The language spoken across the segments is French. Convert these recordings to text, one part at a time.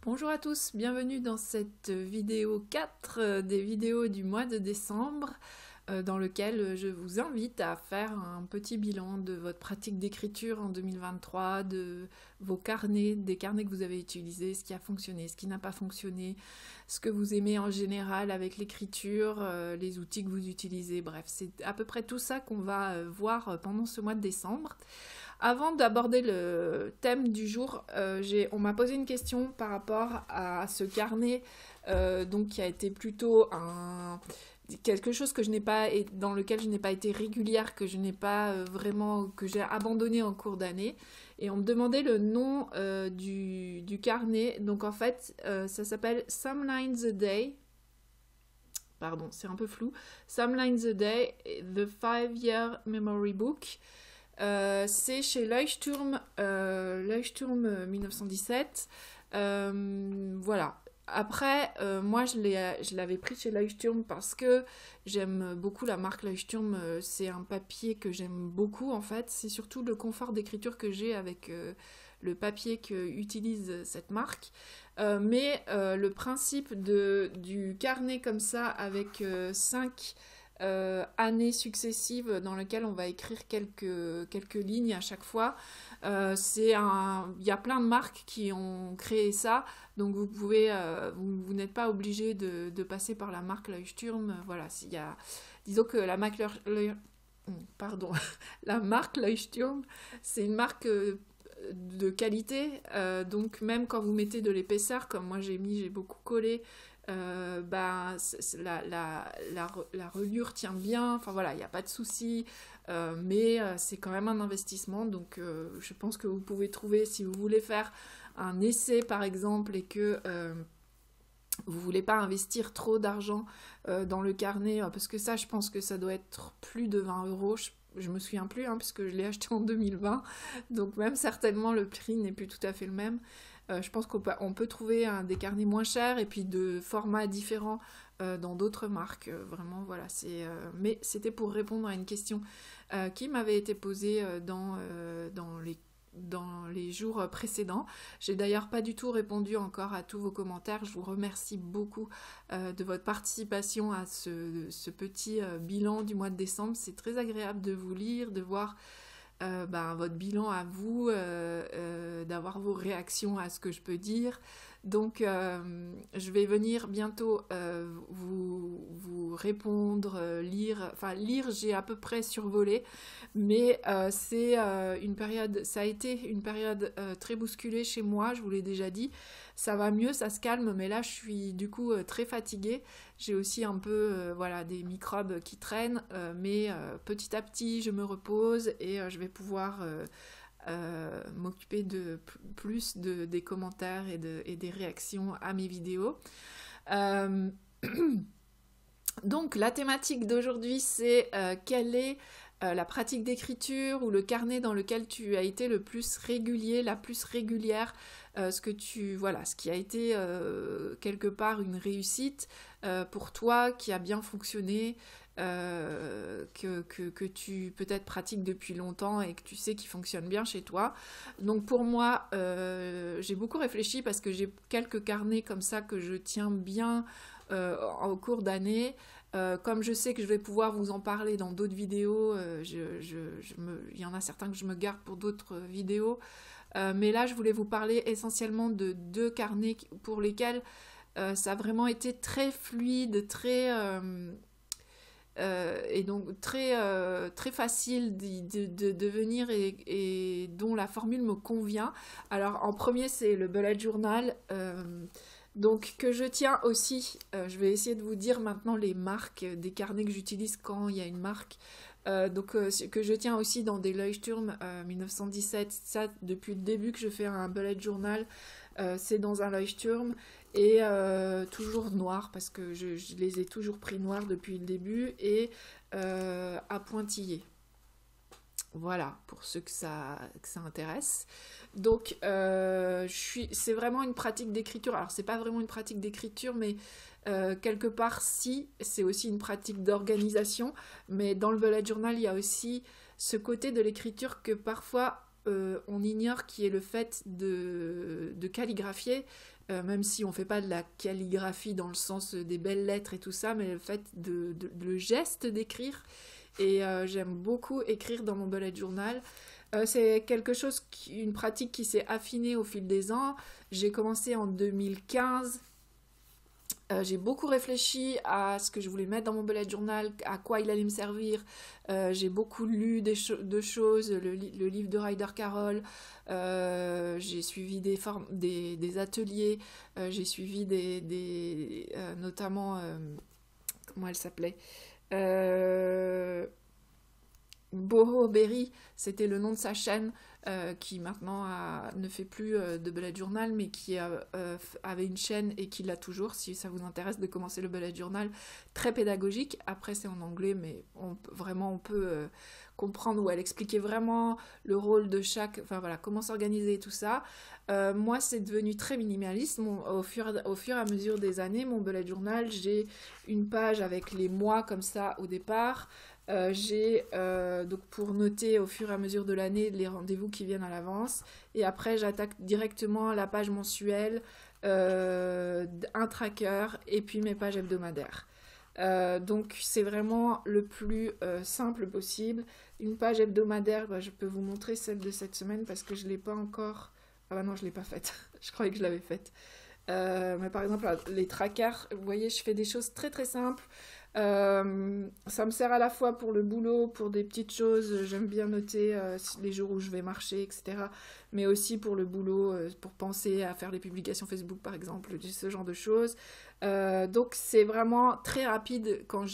Bonjour à tous, bienvenue dans cette vidéo 4 des vidéos du mois de décembre dans lequel je vous invite à faire un petit bilan de votre pratique d'écriture en 2023, de vos carnets, des carnets que vous avez utilisés, ce qui a fonctionné, ce qui n'a pas fonctionné, ce que vous aimez en général avec l'écriture, les outils que vous utilisez, bref, c'est à peu près tout ça qu'on va voir pendant ce mois de décembre. Avant d'aborder le thème du jour, on m'a posé une question par rapport à ce carnet, donc qui a été plutôt quelque chose que je n'ai pas, dans lequel je n'ai pas été régulière, que je n'ai pas vraiment, que j'ai abandonné en cours d'année. Et on me demandait le nom du carnet. Donc en fait, ça s'appelle Some Lines a Day. Pardon, c'est un peu flou. Some Lines a Day, The 5-Year Memory Book. C'est chez Leuchtturm 1917. Voilà. Après, moi je l'avais pris chez Leuchtturm parce que j'aime beaucoup la marque Leuchtturm. C'est un papier que j'aime beaucoup en fait. C'est surtout le confort d'écriture que j'ai avec le papier qu'utilise cette marque. Mais le principe du carnet comme ça avec 5 années successives dans lesquelles on va écrire quelques lignes à chaque fois. Il y a plein de marques qui ont créé ça, donc vous pouvez, vous n'êtes pas obligé de passer par la marque Leuchtturm. Voilà, disons que la marque pardon, la marque Leuchtturm, c'est une marque de qualité, donc même quand vous mettez de l'épaisseur, comme moi j'ai beaucoup collé, la reliure tient bien, enfin voilà, il n'y a pas de souci, mais c'est quand même un investissement, donc je pense que vous pouvez trouver, si vous voulez faire un essai par exemple et que vous voulez pas investir trop d'argent dans le carnet, parce que ça je pense que ça doit être plus de 20 euros, je me souviens plus, hein, puisque je l'ai acheté en 2020, donc même certainement le prix n'est plus tout à fait le même. Je pense qu'on peut trouver des carnets moins chers et puis de formats différents dans d'autres marques. Vraiment, voilà. Mais c'était pour répondre à une question qui m'avait été posée dans les jours précédents. J'ai d'ailleurs pas du tout répondu encore à tous vos commentaires. Je vous remercie beaucoup de votre participation à ce petit bilan du mois de décembre. C'est très agréable de vous lire, de voir votre bilan à vous, d'avoir vos réactions à ce que je peux dire. Donc je vais venir bientôt vous répondre, lire, enfin lire j'ai à peu près survolé, mais ça a été une période très bousculée chez moi, je vous l'ai déjà dit. Ça va mieux, ça se calme, mais là je suis du coup très fatiguée. J'ai aussi un peu voilà, des microbes qui traînent, mais petit à petit je me repose et je vais pouvoir m'occuper plus des commentaires et des réactions à mes vidéos. Donc la thématique d'aujourd'hui c'est quelle est la pratique d'écriture ou le carnet dans lequel tu as été le plus régulier, la plus régulière, ce qui a été quelque part une réussite pour toi, qui a bien fonctionné, que tu peut-être pratiques depuis longtemps et que tu sais qui fonctionne bien chez toi. Donc pour moi, j'ai beaucoup réfléchi parce que j'ai quelques carnets comme ça que je tiens bien au cours d'année. Comme je sais que je vais pouvoir vous en parler dans d'autres vidéos, il y en a certains que je me garde pour d'autres vidéos. Mais là, je voulais vous parler essentiellement de 2 carnets pour lesquels ça a vraiment été très fluide, et donc très facile de venir et dont la formule me convient. Alors en premier, c'est le bullet journal. Donc que je tiens aussi, je vais essayer de vous dire maintenant les marques des carnets que j'utilise quand il y a une marque. Que je tiens aussi dans des Leuchtturm 1917, ça depuis le début que je fais un bullet journal, c'est dans un Leuchtturm et toujours noir parce que je les ai toujours pris noirs depuis le début et à pointillés. Voilà, pour ceux que ça intéresse. Donc, c'est vraiment une pratique d'écriture. Alors, c'est pas vraiment une pratique d'écriture, mais quelque part, si, c'est aussi une pratique d'organisation. Mais dans le bullet journal, il y a aussi ce côté de l'écriture que parfois on ignore qui est le fait de calligraphier, même si on fait pas de la calligraphie dans le sens des belles lettres et tout ça, mais le fait le geste d'écrire. Et j'aime beaucoup écrire dans mon bullet journal. C'est quelque chose, une pratique qui s'est affinée au fil des ans. J'ai commencé en 2015. J'ai beaucoup réfléchi à ce que je voulais mettre dans mon bullet journal, à quoi il allait me servir. J'ai beaucoup lu de choses, le livre de Ryder Carroll. J'ai suivi des ateliers. J'ai suivi notamment, comment elle s'appelait, Boro Berry, c'était le nom de sa chaîne, qui maintenant ne fait plus de bullet journal, mais qui avait une chaîne et qui l'a toujours, si ça vous intéresse de commencer le bullet journal, très pédagogique. Après c'est en anglais, mais on peut comprendre, où elle expliquait vraiment le rôle de chaque, enfin voilà, comment s'organiser et tout ça. Moi c'est devenu très minimaliste au fur et à mesure des années. Mon bullet journal, j'ai une page avec les mois comme ça au départ. J'ai donc pour noter au fur et à mesure de l'année les rendez-vous qui viennent à l'avance, et après j'attaque directement la page mensuelle, un tracker et puis mes pages hebdomadaires. Donc c'est vraiment le plus simple possible. Une page hebdomadaire, je peux vous montrer celle de cette semaine parce que je ne l'ai pas encore. Ah bah non, je ne l'ai pas faite. Je croyais que je l'avais faite. Mais par exemple, les trackers, vous voyez, je fais des choses très très simples. Ça me sert à la fois pour le boulot, pour des petites choses, j'aime bien noter les jours où je vais marcher, etc. Mais aussi pour le boulot, pour penser à faire les publications Facebook par exemple, ce genre de choses. Donc c'est vraiment très rapide quand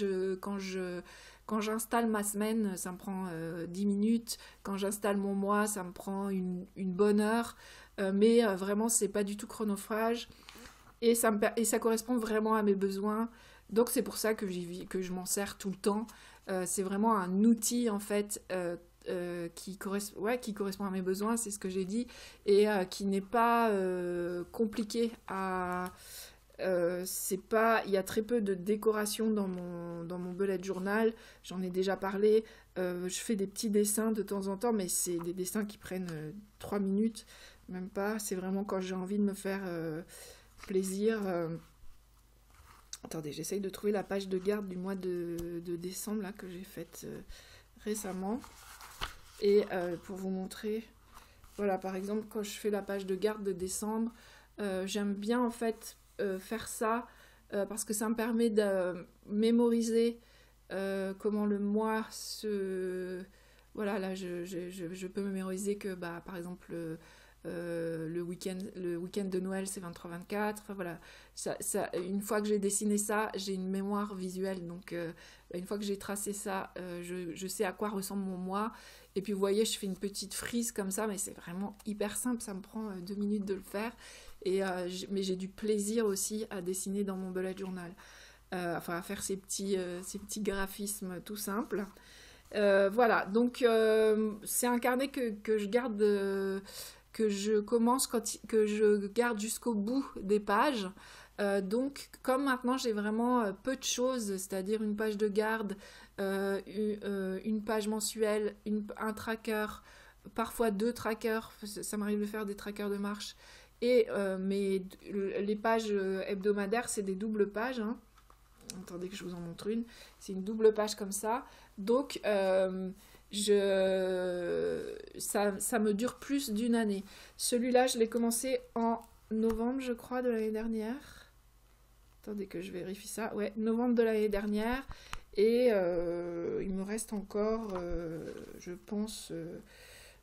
j'installe ma semaine, ça me prend 10 minutes. Quand j'installe mon mois, ça me prend une bonne heure. Mais vraiment, c'est pas du tout chronophage. Et ça correspond vraiment à mes besoins. Donc c'est pour ça que je m'en sers tout le temps. C'est vraiment un outil en fait qui correspond à mes besoins, c'est ce que j'ai dit, et qui n'est pas compliqué à... il y a très peu de décoration dans mon bullet journal, j'en ai déjà parlé. Je fais des petits dessins de temps en temps, mais c'est des dessins qui prennent 3 minutes, même pas. C'est vraiment quand j'ai envie de me faire plaisir. Attendez, j'essaye de trouver la page de garde du mois de décembre là, que j'ai faite récemment. Et pour vous montrer, voilà, par exemple, quand je fais la page de garde de décembre, j'aime bien en fait faire ça parce que ça me permet de mémoriser comment le mois se... Voilà, là, je peux mémoriser que, par exemple... le week-end de Noël c'est 23-24, enfin voilà, une fois que j'ai dessiné ça, j'ai une mémoire visuelle, donc une fois que j'ai tracé ça, je sais à quoi ressemble mon mois, et puis vous voyez, je fais une petite frise comme ça, mais c'est vraiment hyper simple, ça me prend 2 minutes de le faire, mais j'ai du plaisir aussi à dessiner dans mon bullet journal, enfin à faire ces petits graphismes tout simples. Voilà, donc c'est un carnet que je garde... que je garde jusqu'au bout des pages. Donc, comme maintenant j'ai vraiment peu de choses, c'est-à-dire une page de garde, une page mensuelle, un tracker, parfois 2 trackers, ça m'arrive de faire des trackers de marche, et les pages hebdomadaires, c'est des doubles pages, hein. Attendez que je vous en montre une. C'est une double page comme ça. Donc, ça me dure plus d'une année. Celui-là, je l'ai commencé en novembre, je crois, de l'année dernière. Attendez que je vérifie ça. Ouais, novembre de l'année dernière. Et il me reste encore, je pense,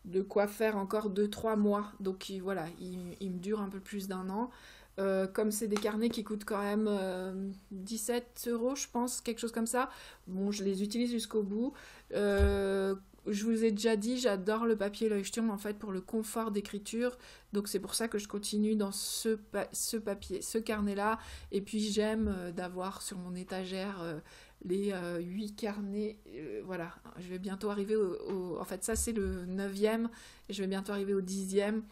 de quoi faire encore 2-3 mois. Donc voilà, il me dure un peu plus d'un an. Comme c'est des carnets qui coûtent quand même 17 €, je pense, quelque chose comme ça. Bon, je les utilise jusqu'au bout. Je vous ai déjà dit, j'adore le papier Leuchtturm en fait pour le confort d'écriture. Donc c'est pour ça que je continue dans ce carnet-là. Et puis j'aime d'avoir sur mon étagère les 8 carnets. Voilà, je vais bientôt arriver en fait, ça c'est le 9e. Et je vais bientôt arriver au 10e.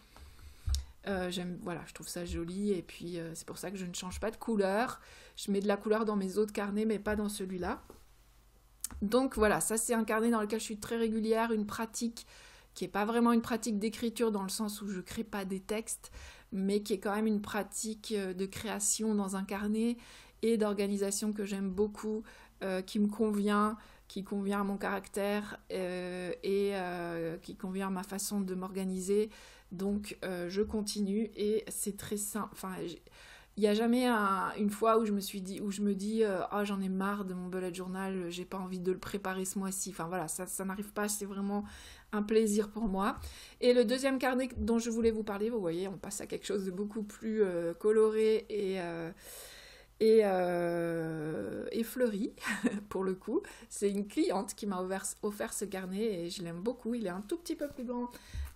Voilà, je trouve ça joli, et puis c'est pour ça que je ne change pas de couleur. Je mets de la couleur dans mes autres carnets, mais pas dans celui-là. Donc voilà, ça c'est un carnet dans lequel je suis très régulière, une pratique qui est pas vraiment une pratique d'écriture dans le sens où je crée pas des textes, mais qui est quand même une pratique de création dans un carnet et d'organisation que j'aime beaucoup, qui me convient, qui convient à mon caractère qui convient à ma façon de m'organiser. Donc je continue et c'est très simple. Enfin, il n'y a jamais une fois où je me dis oh, j'en ai marre de mon bullet journal, j'ai pas envie de le préparer ce mois-ci. Enfin voilà, ça n'arrive pas, c'est vraiment un plaisir pour moi. Et le deuxième carnet dont je voulais vous parler, vous voyez, on passe à quelque chose de beaucoup plus coloré et fleuri pour le coup. C'est une cliente qui m'a offert ce carnet et je l'aime beaucoup. Il est un tout petit peu plus grand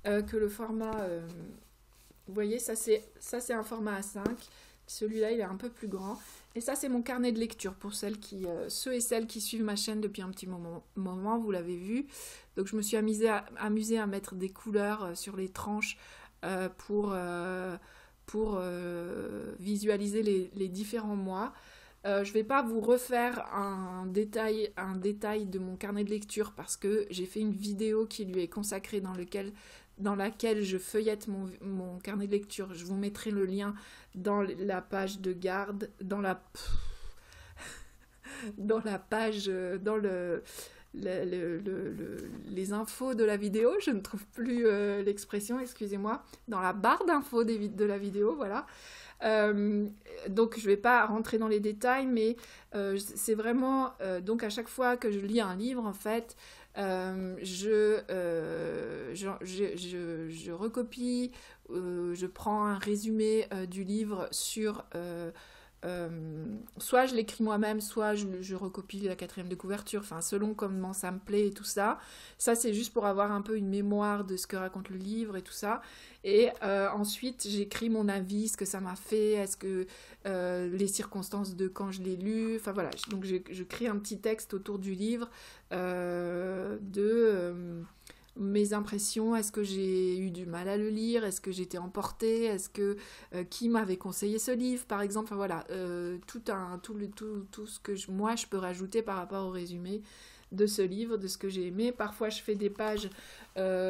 que le format. Vous voyez, ça c'est un format A5. Celui-là, il est un peu plus grand. Et ça, c'est mon carnet de lecture pour ceux et celles qui suivent ma chaîne depuis un petit moment, vous l'avez vu. Donc, je me suis amusée à mettre des couleurs sur les tranches pour visualiser les différents mois. Je ne vais pas vous refaire un détail de mon carnet de lecture parce que j'ai fait une vidéo qui lui est consacrée dans laquelle je feuillette mon carnet de lecture. Je vous mettrai le lien dans la page de garde, dans les infos de la vidéo, je ne trouve plus l'expression, excusez-moi, dans la barre d'infos de la vidéo, voilà. Donc je ne vais pas rentrer dans les détails, mais c'est vraiment, donc à chaque fois que je lis un livre, en fait, je recopie, je prends un résumé du livre sur... soit je l'écris moi-même, soit je recopie la 4e de couverture, enfin selon comment ça me plaît et tout ça. Ça c'est juste pour avoir un peu une mémoire de ce que raconte le livre et tout ça. Et ensuite j'écris mon avis, ce que ça m'a fait, est-ce que les circonstances de quand je l'ai lu, enfin voilà. Donc je crée un petit texte autour du livre mes impressions, est-ce que j'ai eu du mal à le lire, est-ce que j'étais emportée, est-ce que qui m'avait conseillé ce livre par exemple, enfin voilà, tout ce que moi je peux rajouter par rapport au résumé de ce livre, de ce que j'ai aimé. Parfois je fais des pages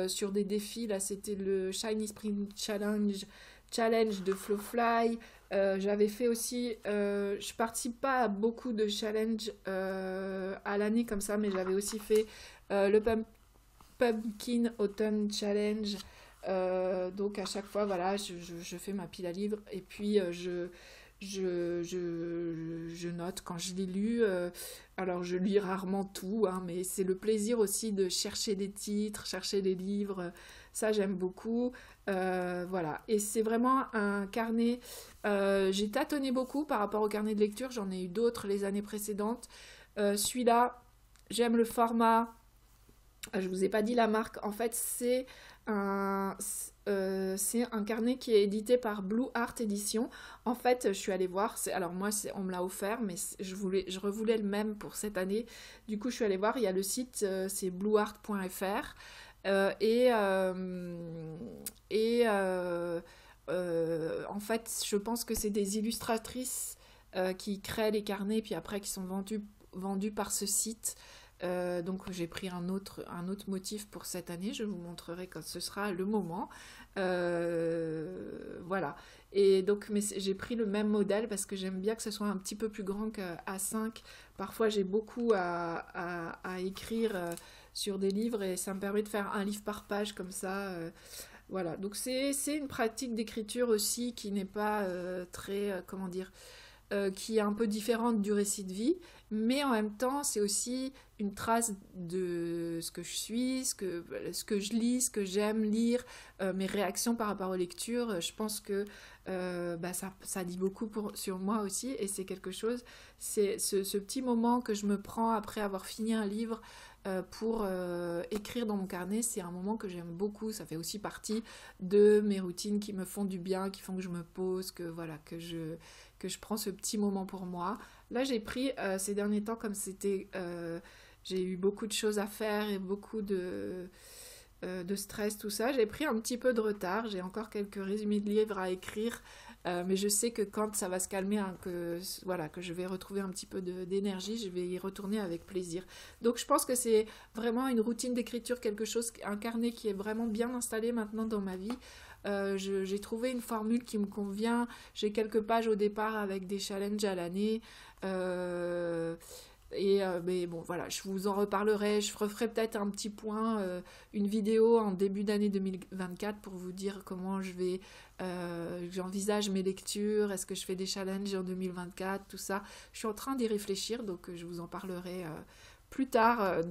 sur des défis, là c'était le Shiny Spring Challenge de Flowfly. J'avais fait aussi, je participe pas à beaucoup de challenges à l'année comme ça, mais j'avais aussi fait le Pumpkin Autumn Challenge. Donc à chaque fois, voilà, je fais ma pile à livres et puis je note quand je l'ai lu. Alors je lis rarement tout, hein, mais c'est le plaisir aussi de chercher des titres, chercher des livres. Ça j'aime beaucoup. Voilà. Et c'est vraiment un carnet. J'ai tâtonné beaucoup par rapport au carnet de lecture. J'en ai eu d'autres les années précédentes. Celui-là, j'aime le format. Je vous ai pas dit la marque. En fait, c'est un carnet qui est édité par Blue Art Edition. En fait, je suis allée voir. Alors moi, on me l'a offert, mais je revoulais le même pour cette année. Du coup, je suis allée voir. Il y a le site, c'est blueart.fr. En fait, je pense que c'est des illustratrices qui créent les carnets, puis après qui sont vendus par ce site. Donc j'ai pris un autre motif pour cette année, je vous montrerai quand ce sera le moment. Voilà. Et donc j'ai pris le même modèle parce que j'aime bien que ce soit un petit peu plus grand qu'A5. Parfois j'ai beaucoup à écrire sur des livres et ça me permet de faire un livre par page comme ça. Voilà. Donc c'est une pratique d'écriture aussi qui n'est pas très, comment dire, qui est un peu différente du récit de vie, mais en même temps c'est aussi une trace de ce que je suis, ce que je lis, ce que j'aime lire, mes réactions par rapport aux lectures. Je pense que ça dit beaucoup sur moi aussi, et c'est quelque chose, c'est ce petit moment que je me prends après avoir fini un livre pour écrire dans mon carnet. C'est un moment que j'aime beaucoup. Ça fait aussi partie de mes routines qui me font du bien, qui font que je me pose, que je prends ce petit moment pour moi. Là, j'ai pris ces derniers temps, comme j'ai eu beaucoup de choses à faire et beaucoup de stress, tout ça. J'ai pris un petit peu de retard. J'ai encore quelques résumés de livres à écrire Mais je sais que quand ça va se calmer, hein, voilà, que je vais retrouver un petit peu d'énergie, je vais y retourner avec plaisir. Donc je pense que c'est vraiment une routine d'écriture, quelque chose, un carnet qui est vraiment bien installé maintenant dans ma vie. J'ai trouvé une formule qui me convient. J'ai quelques pages au départ avec des challenges à l'année. Mais bon, voilà, je vous en reparlerai. Je referai peut-être un petit point, une vidéo en début d'année 2024 pour vous dire comment j'envisage mes lectures. Est-ce que je fais des challenges en 2024, tout ça. Je suis en train d'y réfléchir, donc je vous en parlerai plus tard,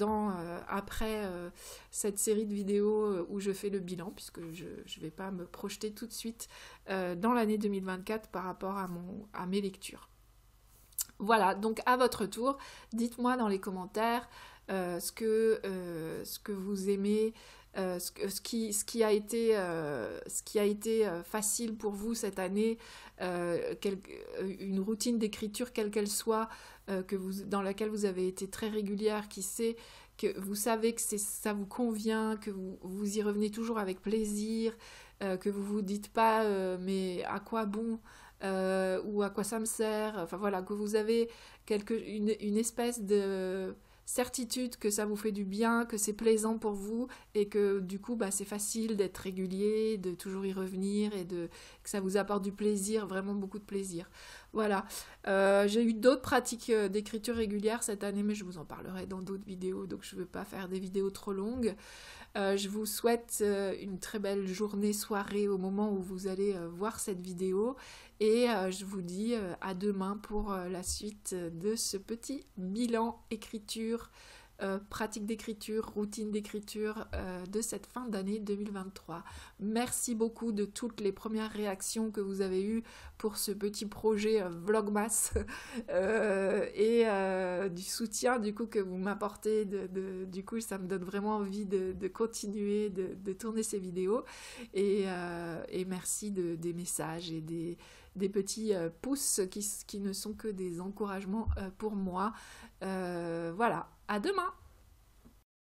après cette série de vidéos où je fais le bilan, puisque je ne vais pas me projeter tout de suite dans l'année 2024 par rapport à mes lectures. Voilà, donc à votre tour, dites-moi dans les commentaires ce que vous aimez, ce qui a été facile pour vous cette année, une routine d'écriture quelle qu'elle soit, dans laquelle vous avez été très régulière, qui sait que vous savez que ça vous convient, que vous y revenez toujours avec plaisir, que vous vous dites pas mais à quoi bon, ou à quoi ça me sert, enfin voilà, que vous avez une espèce de certitude que ça vous fait du bien, que c'est plaisant pour vous et que du coup c'est facile d'être régulier, de toujours y revenir et que ça vous apporte du plaisir, vraiment beaucoup de plaisir. Voilà, j'ai eu d'autres pratiques d'écriture régulière cette année, mais je vous en parlerai dans d'autres vidéos, donc je ne veux pas faire des vidéos trop longues. Je vous souhaite une très belle journée, soirée au moment où vous allez voir cette vidéo et je vous dis à demain pour la suite de ce petit bilan écriture, pratique d'écriture, routine d'écriture de cette fin d'année 2023. Merci beaucoup de toutes les premières réactions que vous avez eues pour ce petit projet Vlogmas et du soutien du coup que vous m'apportez. Du coup, ça me donne vraiment envie de continuer de tourner ces vidéos et merci des messages et des petits pouces qui ne sont que des encouragements pour moi. Voilà, à demain!